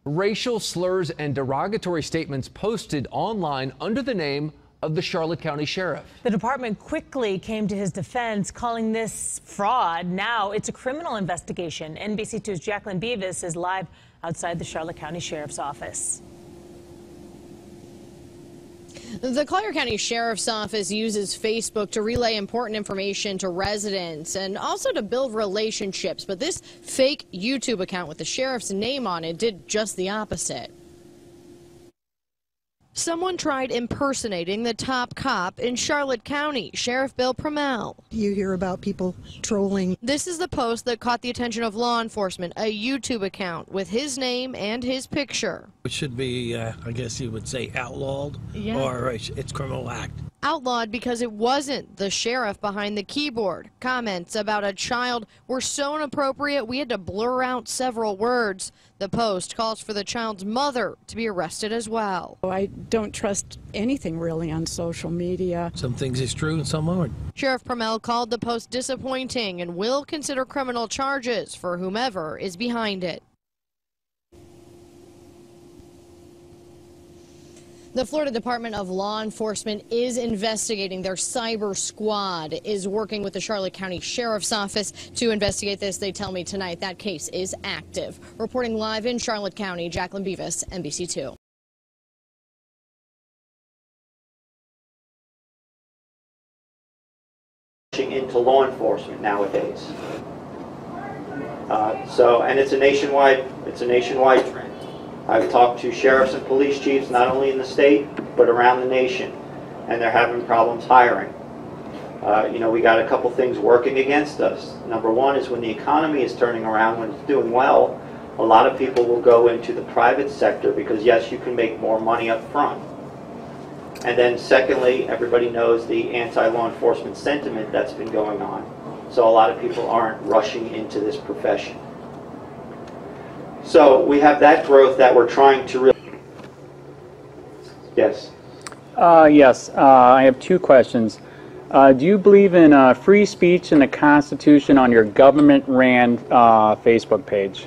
Racial slurs and derogatory statements posted online under the name of the Charlotte County Sheriff. The department quickly came to his defense, calling this fraud. Now it's a criminal investigation. NBC2's Jacqueline Beavis is live outside the Charlotte County Sheriff's Office. The Collier County Sheriff's Office uses Facebook to relay important information to residents and also to build relationships. But this fake YouTube account with the sheriff's name on it did just the opposite. Someone tried impersonating the top cop in Charlotte County, Sheriff Bill PRUMMELL. You hear about people trolling. This is the post that caught the attention of law enforcement, a YouTube account with his name and his picture. It should be, I guess you would say, outlawed, or it's criminal act. Outlawed because it wasn't the sheriff behind the keyboard. Comments about a child were so inappropriate we had to blur out several words. The post calls for the child's mother to be arrested as well. I don't trust anything really on social media. Some things is true and some aren't. Sheriff PRUMMELL called the post disappointing and will consider criminal charges for whomever is behind it. The Florida Department of Law Enforcement is investigating. Their cyber squad is working with the Charlotte County Sheriff's Office to investigate this. They tell me tonight that case is active. Reporting live in Charlotte County, Jacqueline Beavis, NBC2. Into law enforcement nowadays. And it's a nationwide trend. I've talked to sheriffs and police chiefs not only in the state but around the nation, and they're having problems hiring. We got a couple things working against us. Number one is when the economy is turning around, when it's doing well, a lot of people will go into the private sector because yes, you can make more money up front. And then secondly, everybody knows the anti-law enforcement sentiment that's been going on. So a lot of people aren't rushing into this profession. So we have that growth that we're trying to really... Yes? Yes, I have two questions. Do you believe in free speech and the Constitution on your government-ran Facebook page?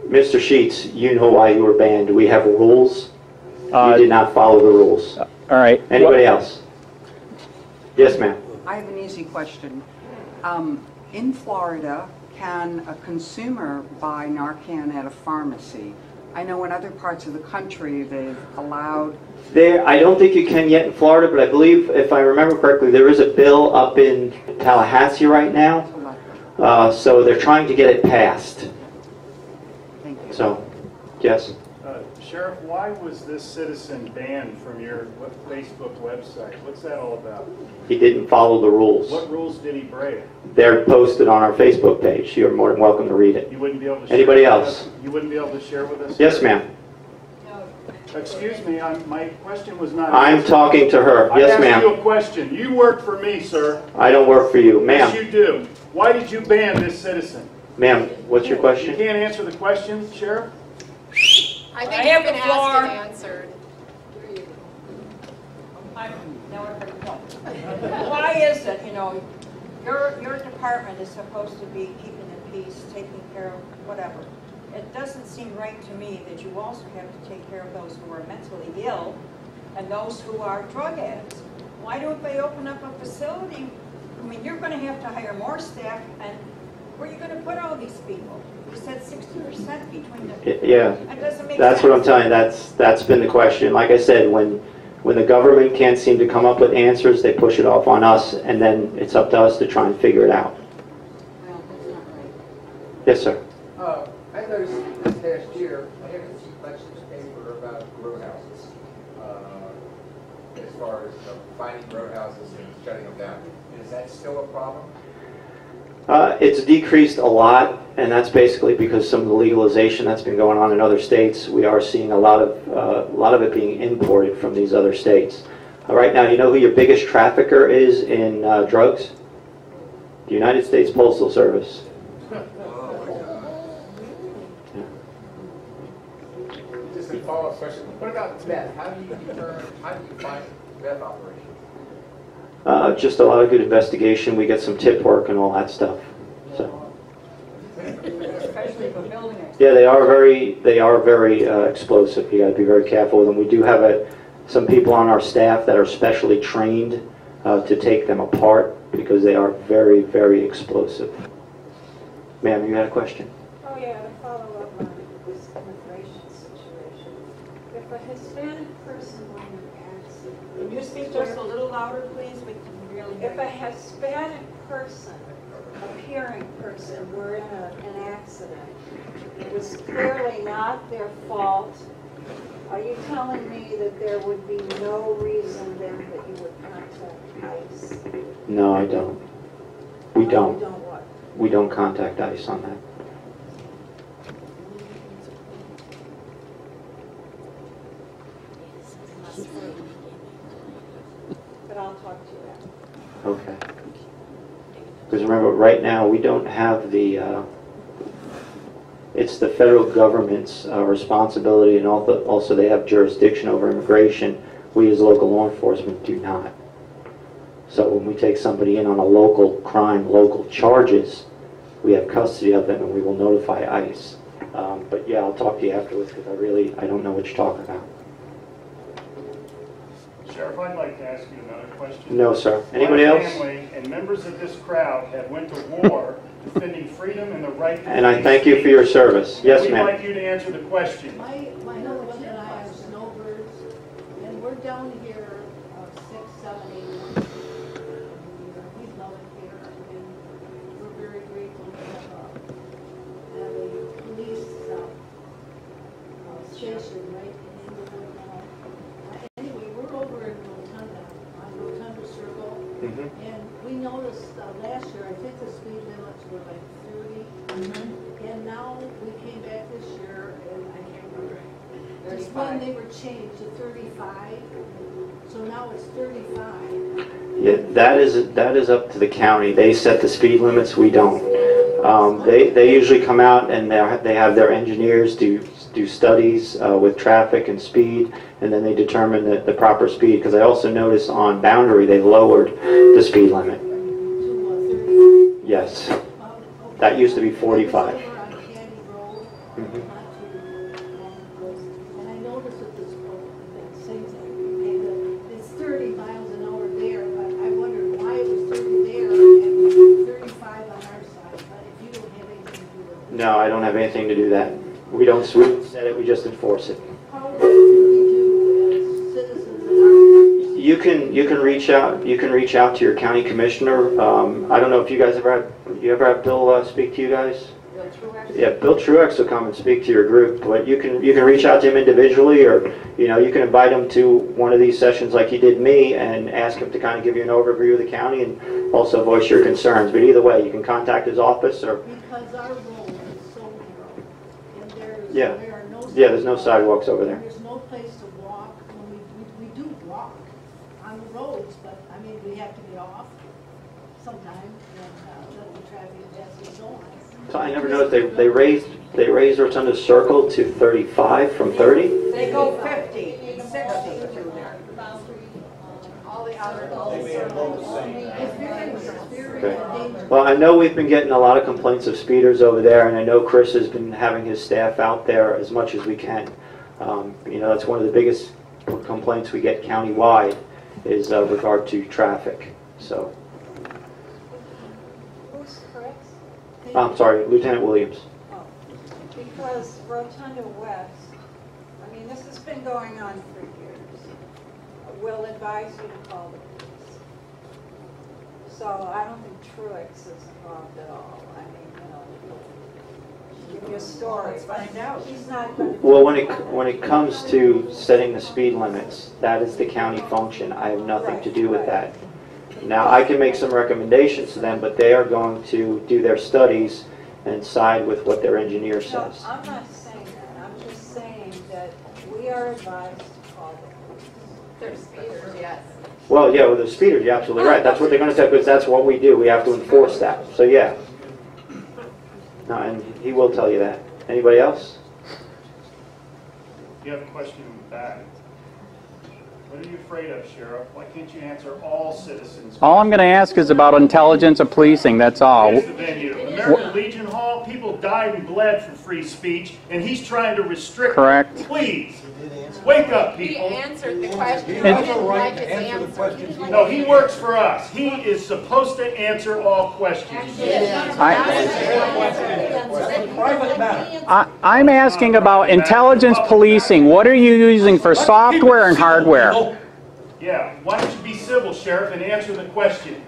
Mr. Sheets, you know why you were banned. Do we have rules? You did not follow the rules. All right. Anybody else? Yes, ma'am. I have an easy question. In Florida, can a consumer buy Narcan at a pharmacy? I know in other parts of the country they've allowed... I don't think you can yet in Florida, but I believe, if I remember correctly, there is a bill up in Tallahassee right now. So they're trying to get it passed. Thank you. So, yes? Sheriff, why was this citizen banned from your Facebook website? What's that all about? He didn't follow the rules. What rules did he break? They're posted on our Facebook page. You're more than welcome to read it. You wouldn't be able to share Anybody with else? Us? You wouldn't be able to share with us? Yes, ma'am. Excuse me, my question was not... I'm talking to her. Yes, ma'am. I asked you a question. You work for me, sir. I don't work for you. Ma'am. Yes, you do. Why did you ban this citizen? Ma'am, what's your question? You can't answer the question, Sheriff? I think it's been asked and answered. Why is it, your department is supposed to be keeping the peace, taking care of whatever. It doesn't seem right to me that you also have to take care of those who are mentally ill and those who are drug addicts. Why don't they open up a facility? I mean, you're going to have to hire more staff, and where are you going to put all these people? You said 60% between the... Yeah, that doesn't make that's sense. what I'm telling you. That's been the question. Like I said, when the government can't seem to come up with answers, they push it off on us, and then it's up to us to try and figure it out. Well, that's not right. Yes, sir. I noticed this past year, I haven't seen much in the paper about road houses, as far as finding road houses and shutting them down. Is that still a problem? It's decreased a lot, and that's basically because some of the legalization that's been going on in other states. We are seeing a lot of it being imported from these other states. Right now, you know who your biggest trafficker is in drugs? The United States Postal Service. Just a follow-up question. What about meth? How do you find meth operations? Just a lot of good investigation. We get some tip work and all that stuff. So. Especially for building a Yeah, they are very explosive. You got to be very careful with them. We do have some people on our staff that are specially trained to take them apart because they are very, very explosive. Ma'am, you had a question? Oh yeah, to follow up on this immigration situation. If a Hispanic person were in an accident, can you speak just a little louder, please? We can really hear. If a Hispanic person, appearing person, were in an accident, it was clearly not their fault. Are you telling me that there would be no reason then that you would contact ICE? No, I don't. We don't. You don't what? We don't contact ICE on that. But I'll talk to you after. Okay. Because remember, right now we don't have it's the federal government's responsibility, and also they have jurisdiction over immigration. We as local law enforcement do not. So when we take somebody in on a local crime, local charges, we have custody of them and we will notify ICE. But yeah, I'll talk to you afterwards because I don't know what you're talking about. Sheriff, I'd like to ask you another question. No, sir. Anybody else? My family and members of this crowd have went to war defending freedom and the right to And I thank you for your service. Yes, ma'am. We'd like you to answer the question. My husband and I are snowbirds, and we're down here 6, 7, 8 months. We love it here, and we're very grateful to have a police station right in Inglewood now. Anyway, we're over in Rotunda, on Rotunda Circle, and we noticed last year, I think the speed limits were like 30, and now we came back this year, and I can't remember. It's when they were changed to 35, so now it's 35. Yeah, that is up to the county. They set the speed limits. We don't. They usually come out and they have their engineers do studies with traffic and speed, and then they determine the proper speed. Because I also noticed on Boundary they lowered the speed limit. Yes, that used to be 45. And I noticed that this same thing, it's 30 miles an hour there, but I wondered why it was 30 there and 35 on our side, but if you don't have anything to do with it. No, I don't have anything to do that. We don't set it, we just enforce it. How do we do as citizens in our You can reach out to your county commissioner. I don't know if you guys ever have Bill speak to you guys? Yeah, Bill Truex will come and speak to your group, but you can reach out to him individually, or you can invite him to one of these sessions like he did me and ask him to kind of give you an overview of the county and also voice your concerns. But either way, you can contact his office or. Because our road is so narrow, and there's no sidewalks over there. There's no place to walk. We do walk on the roads, but I mean we have to get off sometimes and let the traffic pass and so on. So I never noticed they raised Rotunda Circle to 35 from 30. They go 50, 60 through there. All the other Okay. Well, I know we've been getting a lot of complaints of speeders over there, and I know Chris has been having his staff out there as much as we can. That's one of the biggest complaints we get countywide is regard to traffic. So. Who's Chris? I'm sorry, Lieutenant Williams. Oh, because Rotunda West, I mean, this has been going on for years. We'll advise you to call the police. So I don't think Truex is involved at all. I mean, give you a story. Let's find out. He's not going to. Well, when it comes to setting the speed limits, that is the county function. I have nothing to do with that. Now, I can make some recommendations to them, but they are going to do their studies and side with what their engineer says. No, I'm not saying that. I'm just saying that we are advised to call the police. They're speeders, yes. Well, yeah, with the speeders, you're absolutely right. That's what they're going to say, because that's what we do. We have to enforce that. So, yeah. No, and he will tell you that. Anybody else? You have a question in the back. What are you afraid of, Sheriff? Why can't you answer all citizens? All I'm going to ask is about intelligence of policing, that's all. Here's the venue. American Legion Hall, people died and bled for free speech, and he's trying to restrict Correct. it. Please, wake up, people. He answered the question. He has a right to answer the questions. No, he works for us. He is supposed to answer all questions. I'm asking about intelligence policing. What are you using for software and hardware? Yeah, why don't you be civil, Sheriff, and answer the question?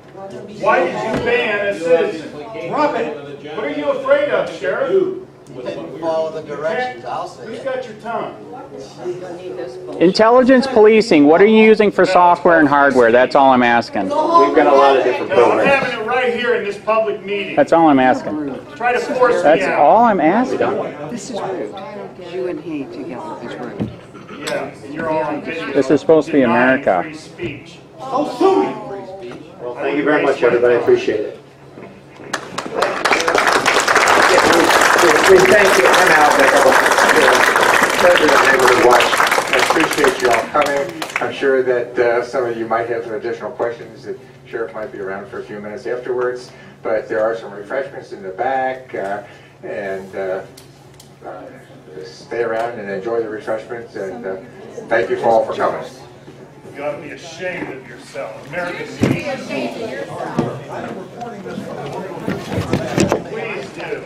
Why did you ban a citizen? Drop it. What are you afraid of, Sheriff? You didn't follow the directions, I'll say. Who's got your tongue? Intelligence policing. What are you using for software and hardware? That's all I'm asking. We've got a lot of different No, I'm programs. having it right here in this public meeting. That's all I'm asking. Try to force me That's out. all I'm asking. This is rude. You and he together is rude. Yeah, and you're all on video. This is supposed to be denying America. Free speech. So sue me. Well, thank you very much, everybody. I appreciate it. We thank you. I'm Al Becker, President of Neighborhood Watch. I appreciate you all coming. I'm sure that some of you might have some additional questions. The Sheriff might be around for a few minutes afterwards, but there are some refreshments in the back, stay around and enjoy the refreshments, and thank you all for coming. You ought to be ashamed of yourself. American You should be ashamed of yourself. Please do.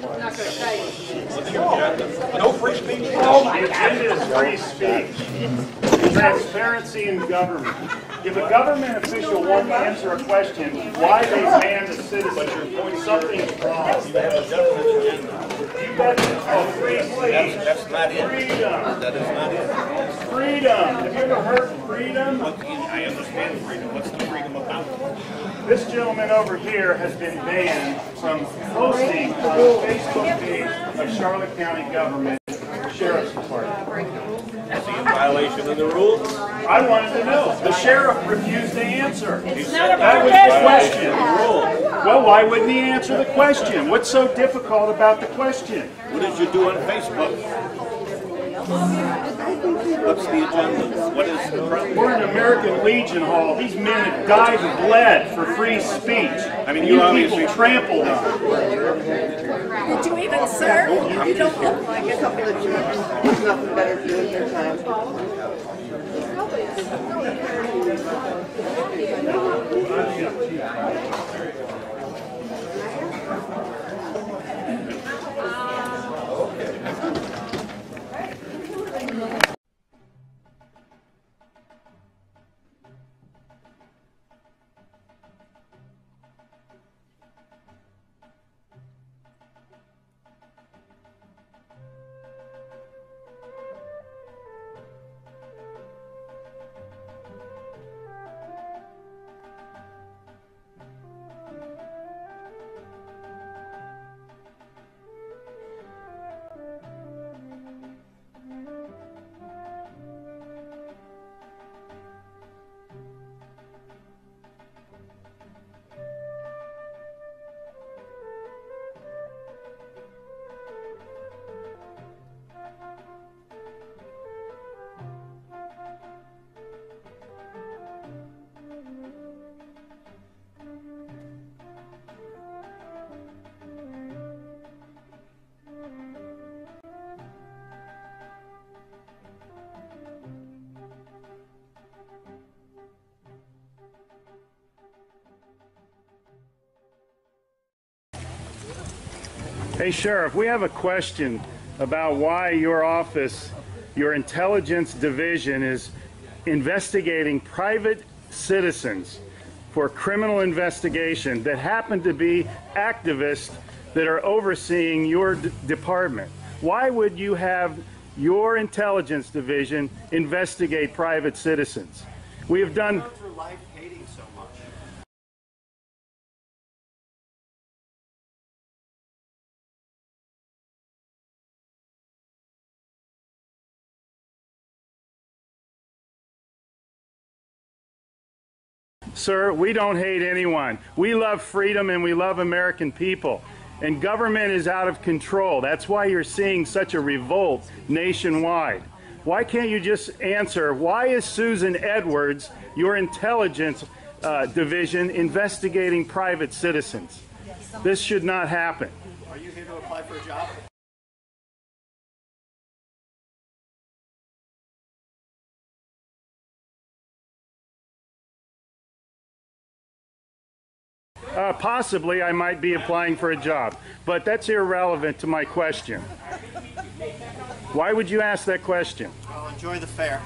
I'm not going to tell you. No free speech. Oh, the agenda is free speech. Transparency in government. If a government official won't answer a question, why they ban a citizen, something's wrong. You got free speech. That's not it. Freedom. That is not it. Freedom. Have you ever heard of freedom? I understand freedom. What's the freedom about? This gentleman over here has been banned from posting on the Facebook page of Charlotte County Government Sheriff's Department. Is he in violation of the rules? I wanted to know. The sheriff refused to answer. That was the question. Well, why wouldn't he answer the question? What's so difficult about the question? What did you do on Facebook? What's the agenda? What is the problem? We're in American Legion Hall. These men have died and bled for free speech. I mean, you you people obviously trampled on. Did you even serve? You don't look like a couple of Jews. There's nothing better to do in your time. Hey, Sheriff, we have a question about why your office, your intelligence division, is investigating private citizens for criminal investigation that happen to be activists that are overseeing your department. Why would you have your intelligence division investigate private citizens? We have done... Sir, we don't hate anyone. We love freedom and we love American people. And government is out of control. That's why you're seeing such a revolt nationwide. Why can't you just answer, why is Susan Edwards, your intelligence division, investigating private citizens? This should not happen. Are you here to apply for a job? Possibly I might be applying for a job, but that's irrelevant to my question. Why would you ask that question? Well, enjoy the fair.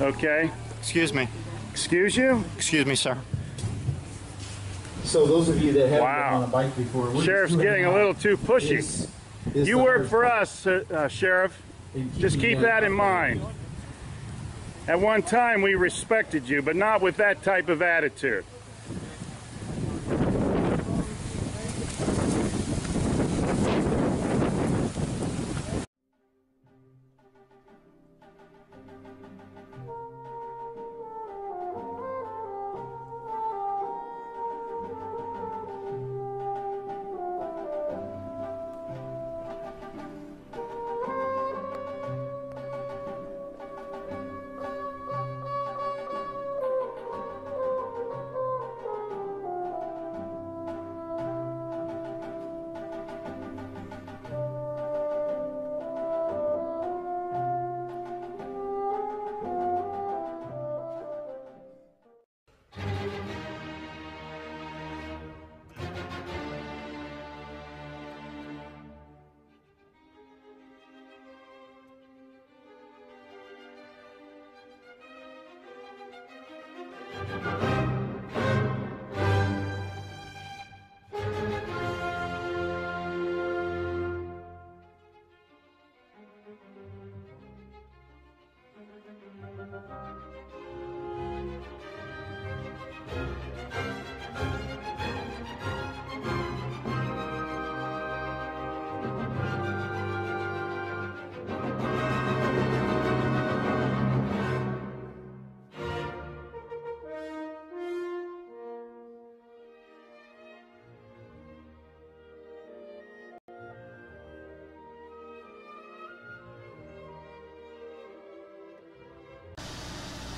Okay. Excuse me. Excuse you? Excuse me, sir. So those of you that haven't been on a bike before, Sheriff's getting a little too pushy. You work for us, Sheriff. Just keep that in mind. At one time we respected you, but not with that type of attitude.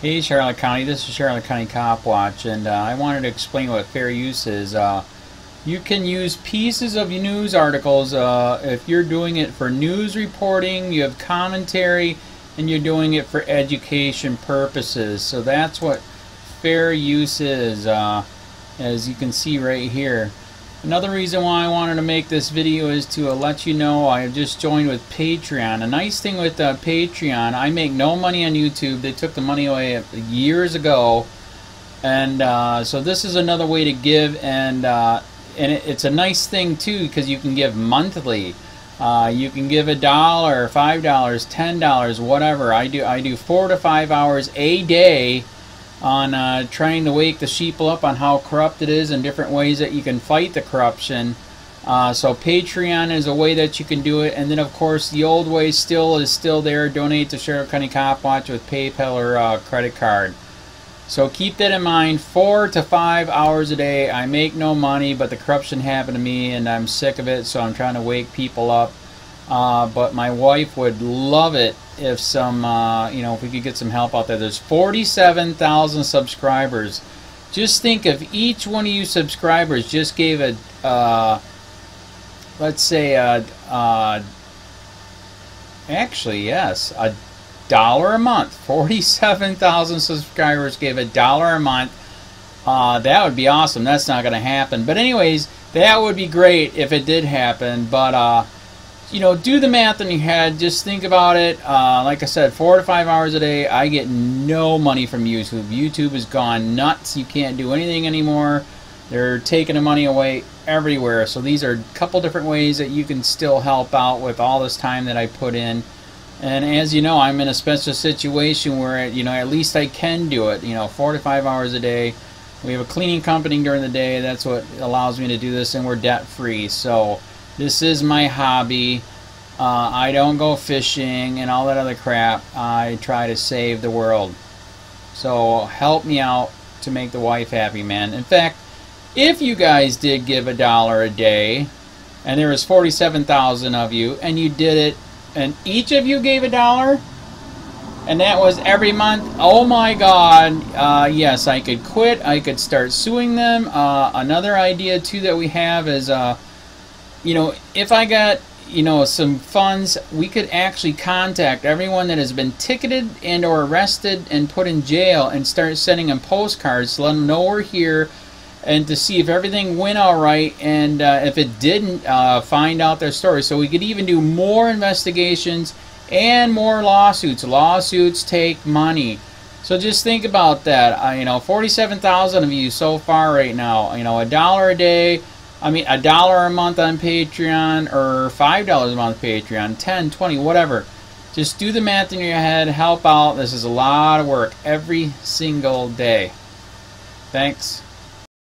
Hey Charlotte County, this is Charlotte County Cop Watch, and I wanted to explain what fair use is. You can use pieces of news articles if you're doing it for news reporting, you have commentary, and you're doing it for education purposes. So that's what fair use is, as you can see right here. Another reason why I wanted to make this video is to let you know I have just joined with Patreon. A nice thing with Patreon, I make no money on YouTube. They took the money away years ago, and so this is another way to give, and it's a nice thing too because you can give monthly. You can give $1, $5, $10, whatever. I do 4 to 5 hours a day on trying to wake the sheeple up on how corrupt it is and different ways that you can fight the corruption. So Patreon is a way that you can do it, and then of course the old way is still there. Donate to Charlotte County Cop Watch with PayPal or credit card. So keep that in mind. 4 to 5 hours a day. I make no money, but the corruption happened to me and I'm sick of it, so I'm trying to wake people up. But my wife would love it if if we could get some help out there. There's 47,000 subscribers. Just think if each one of you subscribers just gave let's say actually yes, $1 a month. 47,000 subscribers gave $1 a month. That would be awesome. That's not going to happen. But anyways, that would be great if it did happen. But do the math in your head. Just think about it. Like I said, 4 to 5 hours a day. I get no money from YouTube. YouTube has gone nuts. You can't do anything anymore. They're taking the money away everywhere. So these are a couple different ways that you can still help out with all this time that I put in. And as you know, I'm in a special situation where, at least I can do it. 4 to 5 hours a day. We have a cleaning company during the day. That's what allows me to do this, and we're debt free. So this is my hobby. I don't go fishing and all that other crap. I try to save the world. So help me out to make the wife happy, man. In fact, if you guys did give $1 a day, and there was 47,000 of you, and you did it, and each of you gave $1, and that was every month, oh my God, yes, I could quit. I could start suing them. Another idea too that we have is you know, if I got, you know, some funds, we could actually contact everyone that has been ticketed and or arrested and put in jail and start sending them postcards to let them know we're here and to see if everything went all right, and if it didn't, find out their story. So we could even do more investigations and more lawsuits. Lawsuits take money. So just think about that. You know, 47,000 of you so far right now. You know, $1 a day. I mean, $1 a month on Patreon, or $5 a month Patreon, 10, 20, whatever. Just do the math in your head. Help out. This is a lot of work every single day. Thanks.